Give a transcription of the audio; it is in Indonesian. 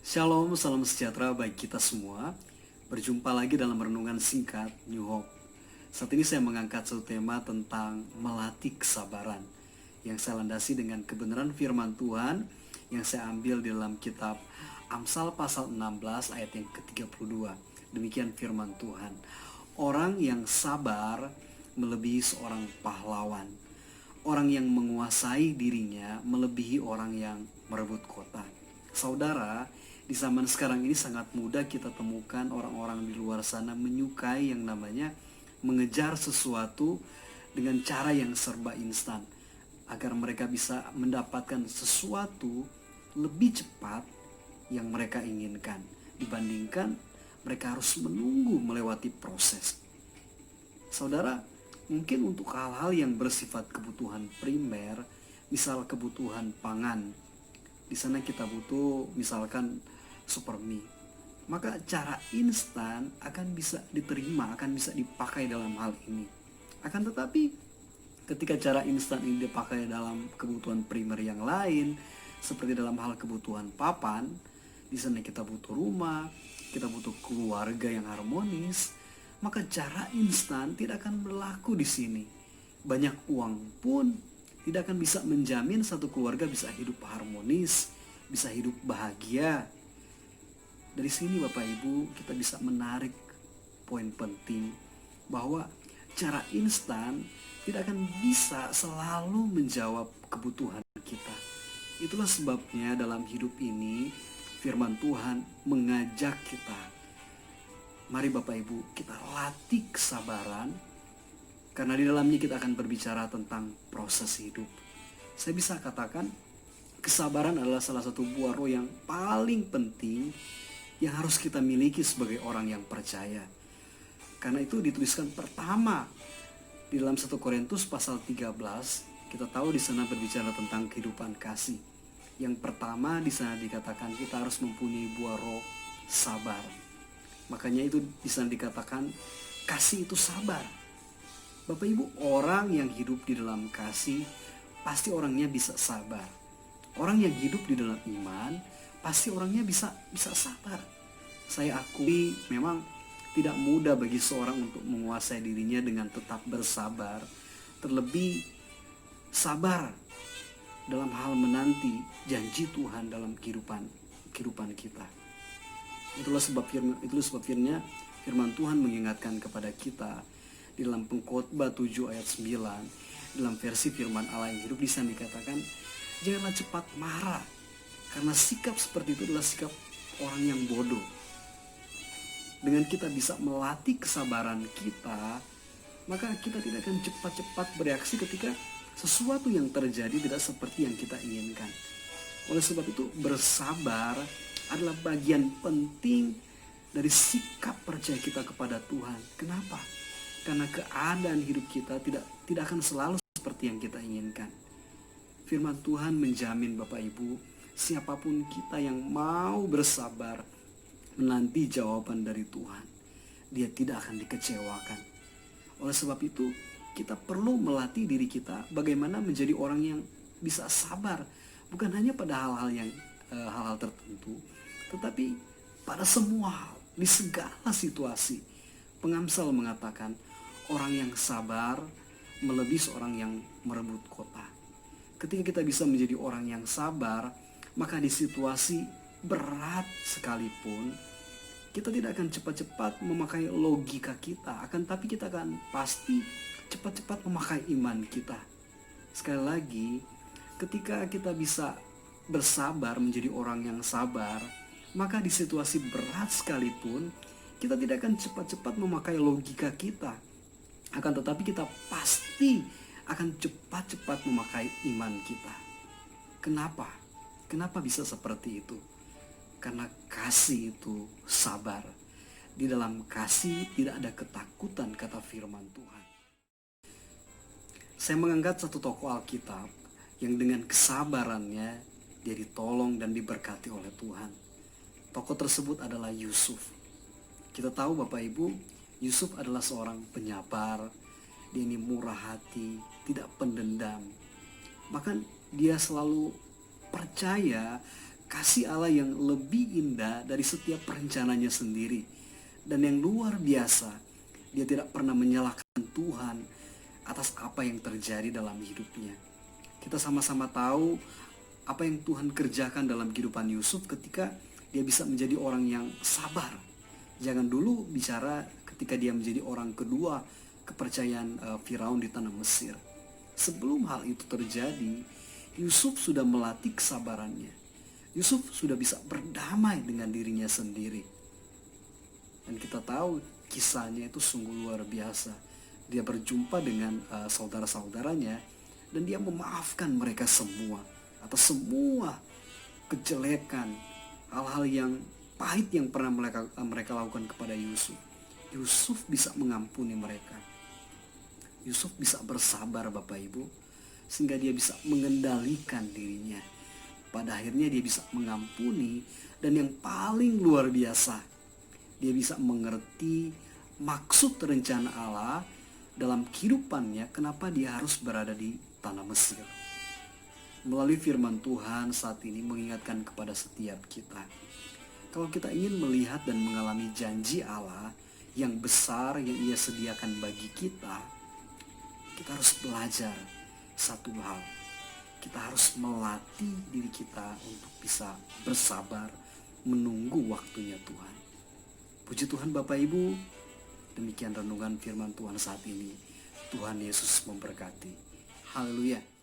Shalom, salam sejahtera bagi kita semua. Berjumpa lagi dalam renungan singkat New Hope. Saat ini saya mengangkat satu tema tentang melatih kesabaran yang saya landasi dengan kebenaran firman Tuhan yang saya ambil di dalam kitab Amsal pasal 16 ayat yang ke-32. Demikian firman Tuhan. Orang yang sabar melebihi seorang pahlawan. Orang yang menguasai dirinya melebihi orang yang merebut kota. Saudara, di zaman sekarang ini sangat mudah kita temukan orang-orang di luar sana menyukai yang namanya mengejar sesuatu dengan cara yang serba instan, agar mereka bisa mendapatkan sesuatu lebih cepat yang mereka inginkan dibandingkan mereka harus menunggu melewati proses. Saudara, mungkin untuk hal-hal yang bersifat kebutuhan primer, misal kebutuhan pangan, di sana kita butuh misalkan super mie, maka cara instan akan bisa diterima, akan bisa dipakai dalam hal ini. Akan tetapi ketika cara instan ini dipakai dalam kebutuhan primer yang lain, seperti dalam hal kebutuhan papan, di sana kita butuh rumah, kita butuh keluarga yang harmonis, maka cara instan tidak akan berlaku di sini. Banyak uang pun tidak akan bisa menjamin satu keluarga bisa hidup harmonis, bisa hidup bahagia. Dari sini Bapak Ibu kita bisa menarik poin penting bahwa cara instan tidak akan bisa selalu menjawab kebutuhan kita. Itulah sebabnya dalam hidup ini firman Tuhan mengajak kita, mari Bapak Ibu kita latih kesabaran, karena di dalamnya kita akan berbicara tentang proses hidup. Saya bisa katakan kesabaran adalah salah satu buah roh yang paling penting yang harus kita miliki sebagai orang yang percaya. Karena itu dituliskan pertama di dalam 1 Korintus pasal 13, kita tahu di sana berbicara tentang kehidupan kasih. Yang pertama di sana dikatakan kita harus mempunyai buah roh sabar. Makanya itu di sana dikatakan kasih itu sabar. Bapak Ibu, orang yang hidup di dalam kasih pasti orangnya bisa sabar. Orang yang hidup di dalam iman pasti orangnya bisa sabar. Saya akui memang tidak mudah bagi seorang untuk menguasai dirinya dengan tetap bersabar, terlebih sabar dalam hal menanti janji Tuhan dalam kehidupan kita. Itulah sebab firman Tuhan mengingatkan kepada kita di dalam Pengkhotbah 7 ayat 9, dalam versi firman Allah yang hidup di sana dikatakan, janganlah cepat marah, karena sikap seperti itu adalah sikap orang yang bodoh. Dengan kita bisa melatih kesabaran kita, maka kita tidak akan cepat-cepat bereaksi ketika sesuatu yang terjadi tidak seperti yang kita inginkan. Oleh sebab itu bersabar adalah bagian penting dari sikap percaya kita kepada Tuhan. Kenapa? Karena keadaan hidup kita tidak akan selalu seperti yang kita inginkan. Firman Tuhan menjamin Bapak Ibu, siapapun kita yang mau bersabar menanti jawaban dari Tuhan, dia tidak akan dikecewakan. Oleh sebab itu, kita perlu melatih diri kita bagaimana menjadi orang yang bisa sabar, bukan hanya pada hal-hal tertentu, tetapi pada semua hal, di segala situasi. Pengamsal mengatakan, orang yang sabar melebihi seorang yang merebut kota. Ketika kita bisa menjadi orang yang sabar, maka di situasi berat sekalipun, kita tidak akan cepat-cepat memakai logika kita, tapi kita akan pasti cepat-cepat memakai iman kita. Sekali lagi, ketika kita bisa bersabar menjadi orang yang sabar, maka di situasi berat sekalipun, kita tidak akan cepat-cepat memakai logika kita, akan tetapi kita pasti akan cepat-cepat memakai iman kita. Kenapa? Kenapa bisa seperti itu? Karena kasih itu sabar. Di dalam kasih tidak ada ketakutan, kata firman Tuhan. Saya mengangkat satu tokoh Alkitab yang dengan kesabarannya dia ditolong dan diberkati oleh Tuhan. Tokoh tersebut adalah Yusuf. Kita tahu Bapak Ibu, Yusuf adalah seorang penyabar. Dia ini murah hati, tidak pendendam. Bahkan dia selalu percaya kasih Allah yang lebih indah dari setiap perencananya sendiri. Dan yang luar biasa, dia tidak pernah menyalahkan Tuhan atas apa yang terjadi dalam hidupnya. Kita sama-sama tahu apa yang Tuhan kerjakan dalam kehidupan Yusuf ketika dia bisa menjadi orang yang sabar. Jangan dulu bicara ketika dia menjadi orang kedua kepercayaan Firaun di tanah Mesir. Sebelum hal itu terjadi, Yusuf sudah melatih kesabarannya. Yusuf sudah bisa berdamai dengan dirinya sendiri. Dan kita tahu kisahnya itu sungguh luar biasa. Dia berjumpa dengan saudara-saudaranya dan dia memaafkan mereka semua atas semua kejelekan, hal-hal yang pahit yang pernah mereka lakukan kepada Yusuf. Yusuf bisa mengampuni mereka. Yusuf bisa bersabar, Bapak Ibu, sehingga dia bisa mengendalikan dirinya. Pada akhirnya dia bisa mengampuni, dan yang paling luar biasa, dia bisa mengerti maksud rencana Allah dalam kehidupannya, kenapa dia harus berada di tanah Mesir. Melalui firman Tuhan saat ini mengingatkan kepada setiap kita, kalau kita ingin melihat dan mengalami janji Allah yang besar yang Ia sediakan bagi kita harus belajar satu hal. Kita harus melatih diri kita untuk bisa bersabar menunggu waktunya Tuhan. Puji Tuhan Bapak Ibu, demikian renungan firman Tuhan saat ini. Tuhan Yesus memberkati. Haleluya.